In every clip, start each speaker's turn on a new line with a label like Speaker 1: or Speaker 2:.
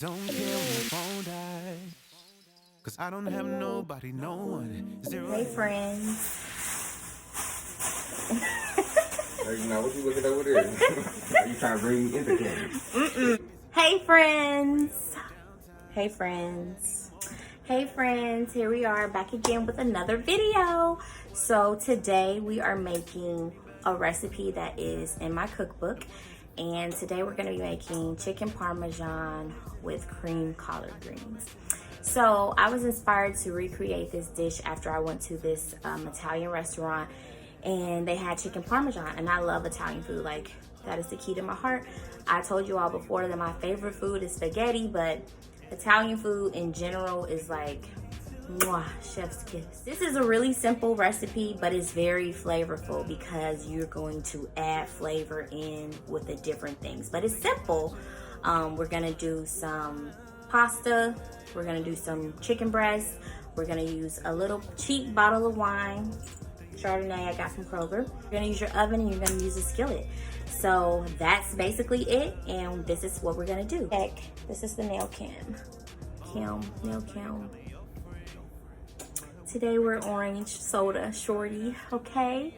Speaker 1: Don't care when the phone dies. Cause I don't have nobody, no one. Zero.
Speaker 2: Hey friends.
Speaker 3: Hey, now what you looking over there? Are you trying to bring me into camera?
Speaker 2: Hey friends. Hey friends. Hey friends. Here we are back again with another video. So today we are making a recipe that is in my cookbook. And today we're gonna be making chicken parmesan with cream collard greens. So I was inspired to recreate this dish after I went to this Italian restaurant and they had chicken parmesan, and I love Italian food. Like, that is the key to my heart. I told you all before that my favorite food is spaghetti, but Italian food in general is like, mwah, chef's kiss. This is a really simple recipe, but it's very flavorful because you're going to add flavor in with the different things. But it's simple. We're gonna do some pasta. We're gonna do some chicken breast. We're gonna use a little cheap bottle of wine, Chardonnay I got from Kroger. You're gonna use your oven and you're gonna use a skillet. So that's basically it, and this is what we're gonna do. Heck, this is the nail cam. Nail cam. Today we're orange soda shorty, okay?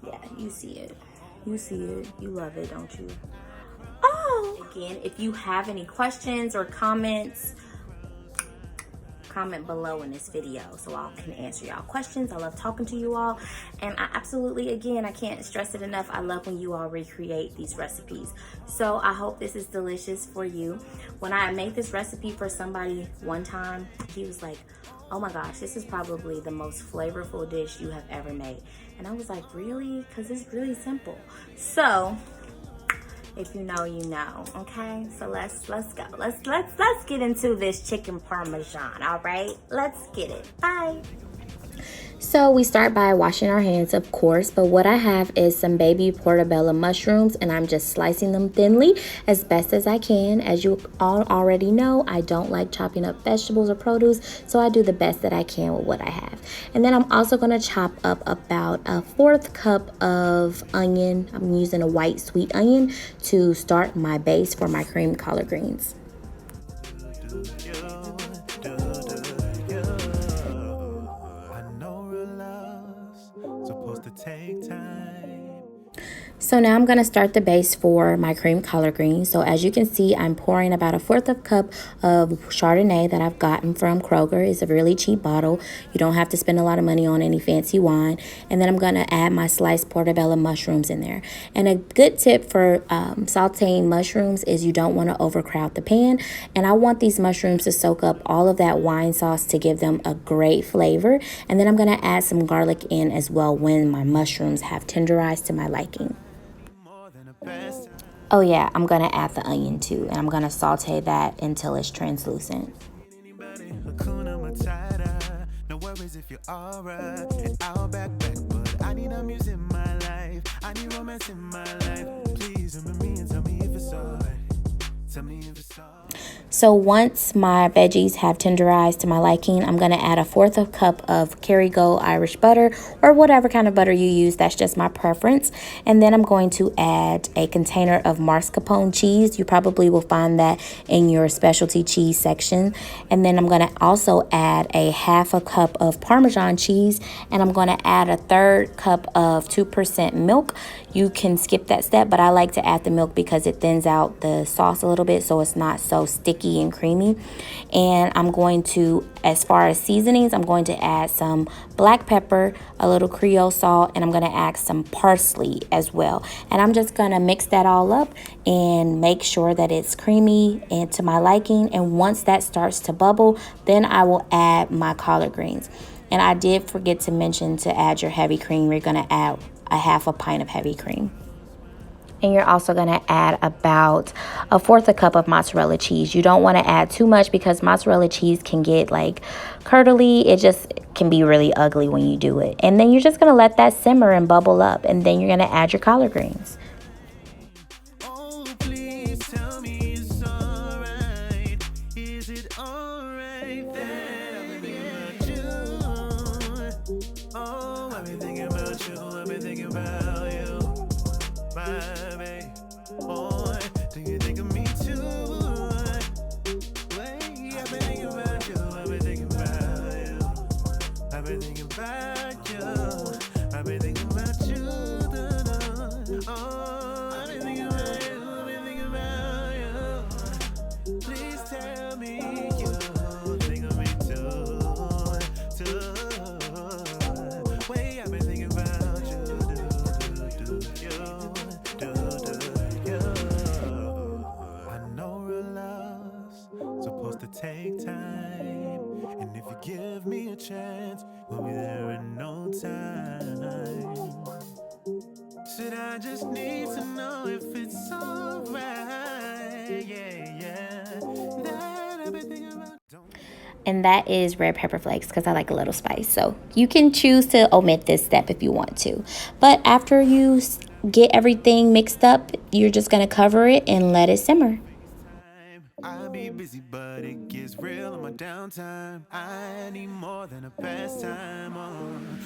Speaker 2: Yeah, you see it. You see it. You love it, don't you? Oh! Again, if you have any questions or comments, comment below in this video so I can answer y'all questions. I love talking to you all, and I absolutely, again, I can't stress it enough, I love when you all recreate these recipes. So I hope this is delicious for you. When I made this recipe for somebody one time, he was like, oh my gosh, this is probably the most flavorful dish you have ever made. And I was like, really? Because it's really simple. So if you know, you know. Okay, so let's go. Let's get into this chicken parmesan. All right, let's get it. Bye. So we start by washing our hands, of course, but what I have is some baby portobello mushrooms, and I'm just slicing them thinly as best as I can. As you all already know, I don't like chopping up vegetables or produce, so I do the best that I can with what I have. And then I'm also going to chop up about a 1/4 cup of onion. I'm using a white sweet onion to start my base for my cream collard greens.
Speaker 1: Take time.
Speaker 2: So now I'm going to start the base for my cream collard greens. So as you can see, I'm pouring about a 1/4 cup of Chardonnay that I've gotten from Kroger. It's a really cheap bottle. You don't have to spend a lot of money on any fancy wine. And then I'm going to add my sliced portobello mushrooms in there. And a good tip for sauteing mushrooms is you don't want to overcrowd the pan. And I want these mushrooms to soak up all of that wine sauce to give them a great flavor. And then I'm going to add some garlic in as well when my mushrooms have tenderized to my liking. Oh yeah, I'm gonna add the onion too, and I'm gonna saute that until it's translucent.
Speaker 1: No worries if you're alright. I'll back, but I need a music in my life. I need romance in my life. Please remember me and tell me if it's alright. Tell me if it's alright.
Speaker 2: So once my veggies have tenderized to my liking, I'm going to add a 1/4 cup of Kerrygold Irish butter, or whatever kind of butter you use. That's just my preference. And then I'm going to add a container of mascarpone cheese. You probably will find that in your specialty cheese section. And then I'm going to also add a 1/2 cup of Parmesan cheese, and I'm going to add a 1/3 cup of 2% milk. You can skip that step, but I like to add the milk because it thins out the sauce a little bit so it's not so sticky and creamy. And I'm going to, as far as seasonings, I'm going to add some black pepper, a little Creole salt, and I'm going to add some parsley as well. And I'm just going to mix that all up and make sure that it's creamy and to my liking. And once that starts to bubble, then I will add my collard greens. And I did forget to mention to add your heavy cream. You're going to add a 1/2 pint of heavy cream. And you're also going to add about a 1/4 cup of mozzarella cheese. You don't want to add too much because mozzarella cheese can get like curdly. It just can be really ugly when you do it. And then you're just going to let that simmer and bubble up. And then you're going to add your collard greens.
Speaker 1: Oh, please tell me it's alright. Is it alright that I've been thinking about you? Oh, I've been thinking about you. I've been thinking about you. My babe. Oh, do you think of me too? supposed to take time. And if you give me a chance, we'll be there in no time. Should I just need to know if it's alright? Yeah. That I've been thinking about.
Speaker 2: And that is red pepper flakes because I like a little spice. So you can choose to omit this step if you want to. But after you get everything mixed up, you're just going to cover it and let it simmer.
Speaker 1: I'll be busy, but it gets real on my downtime. I need more than a pastime.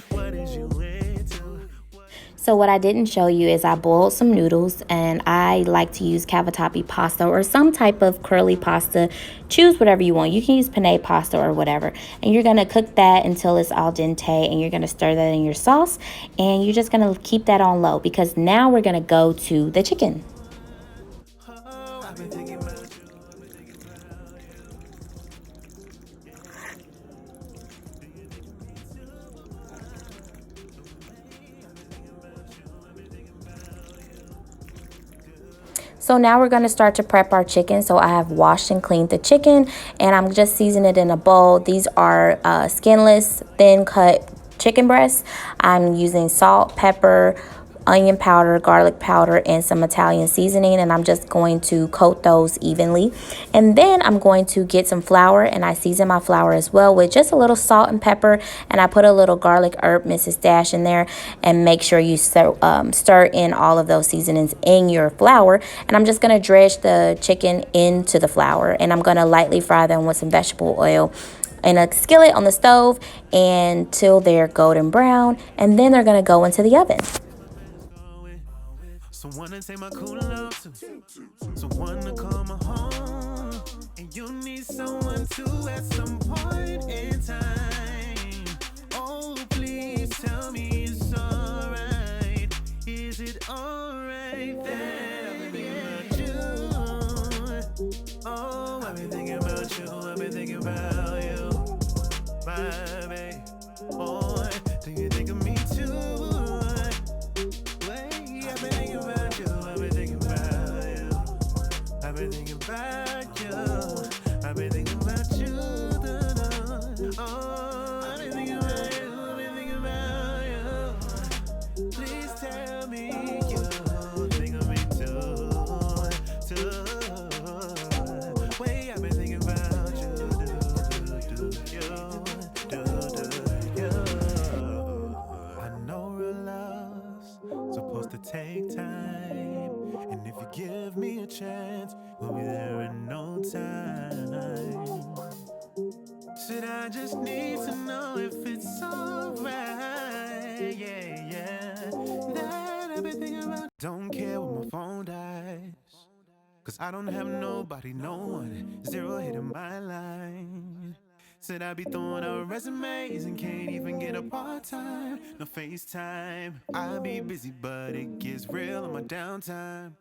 Speaker 1: What is you into?
Speaker 2: So what I didn't show you is I boiled some noodles, and I like to use cavatappi pasta or some type of curly pasta. Choose whatever you want. You can use penne pasta or whatever. And you're going to cook that until it's al dente, and you're going to stir that in your sauce. And you're just going to keep that on low because now we're going to go to the chicken.
Speaker 1: I've been thinking about you.
Speaker 2: So now we're going to start to prep our chicken. So I have washed and cleaned the chicken, and I'm just seasoning it in a bowl. These are skinless, thin cut chicken breasts. I'm using salt, pepper, onion powder, garlic powder, and some Italian seasoning, and I'm just going to coat those evenly. And then I'm going to get some flour, and I season my flour as well with just a little salt and pepper, and I put a little garlic herb Mrs. Dash in there, and make sure you stir in all of those seasonings in your flour. And I'm just going to dredge the chicken into the flour, and I'm going to lightly fry them with some vegetable oil in a skillet on the stove until they're golden brown, and then they're going to go into the oven.
Speaker 1: Someone to take my cool love to, someone to call my home, and you need someone to at some point in time. Oh, please tell me it's alright. Is it alright that I've been thinking about you? Oh, I've been thinking about you. I've been thinking about you, my babe. Oh, do you think of me too? I've been thinking about you. I've been thinking about you. I've been thinking about you. I've been thinking about you. Oh, I've been thinking about you. I've been thinking about you. Please tell me you think of me too. Wait, I've been thinking about you. I know real love's supposed to take time, and if you give me a chance, we'll be there in no time. Should I just need to know if it's alright? Yeah. That I've been thinking about. Don't care when my phone dies, 'cause I don't have nobody, no one, zero hitting my line. Said I be throwing out resumes and can't even get a part-time, no FaceTime. I be busy, but it gets real on my downtime.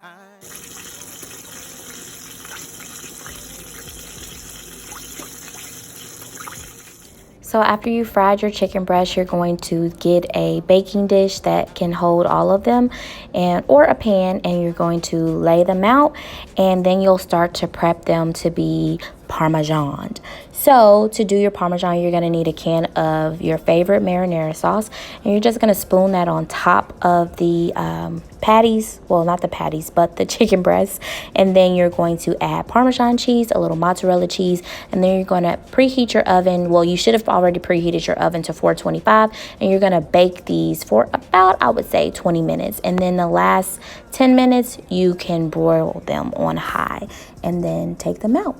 Speaker 2: So after you fried your chicken breast, you're going to get a baking dish that can hold all of them, or a pan, and you're going to lay them out, and then you'll start to prep them to be Parmesan. So to do your Parmesan, you're going to need a can of your favorite marinara sauce, and you're just going to spoon that on top of the patties. Well, not the patties, but the chicken breasts. And then you're going to add Parmesan cheese, a little mozzarella cheese, and then you're going to preheat your oven. Well, you should have already preheated your oven to 425, and you're going to bake these for about, I would say, 20 minutes. And then the last 10 minutes, you can broil them on high, and then take them out.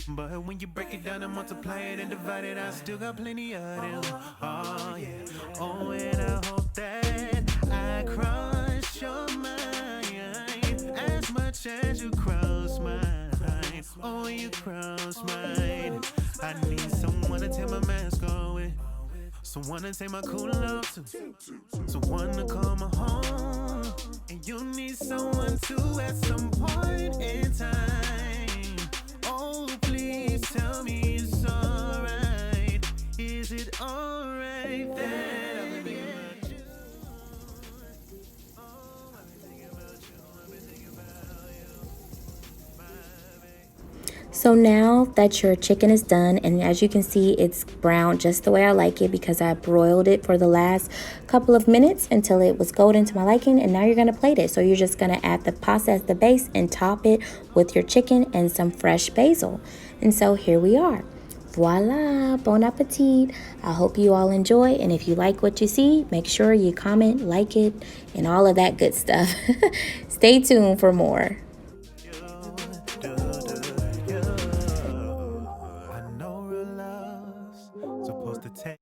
Speaker 1: But when you break it down and multiply it and divide it, I still got plenty of them. Oh yeah. Oh, and I hope that I cross your mind as much as you cross mine. Oh, you cross mine. I need someone to take my mask away, someone to take my cool love to, someone to call my home, and you need someone to at some point in time. Oh, please tell me it's alright.
Speaker 2: So now that your chicken is done, and as you can see, it's brown just the way I like it because I broiled it for the last couple of minutes until it was golden to my liking, and now you're gonna plate it. So you're just gonna add the pasta as the base and top it with your chicken and some fresh basil. And so here we are. Voila, bon appetit. I hope you all enjoy, and if you like what you see, make sure you comment, like it, and all of that good stuff. Stay tuned for more.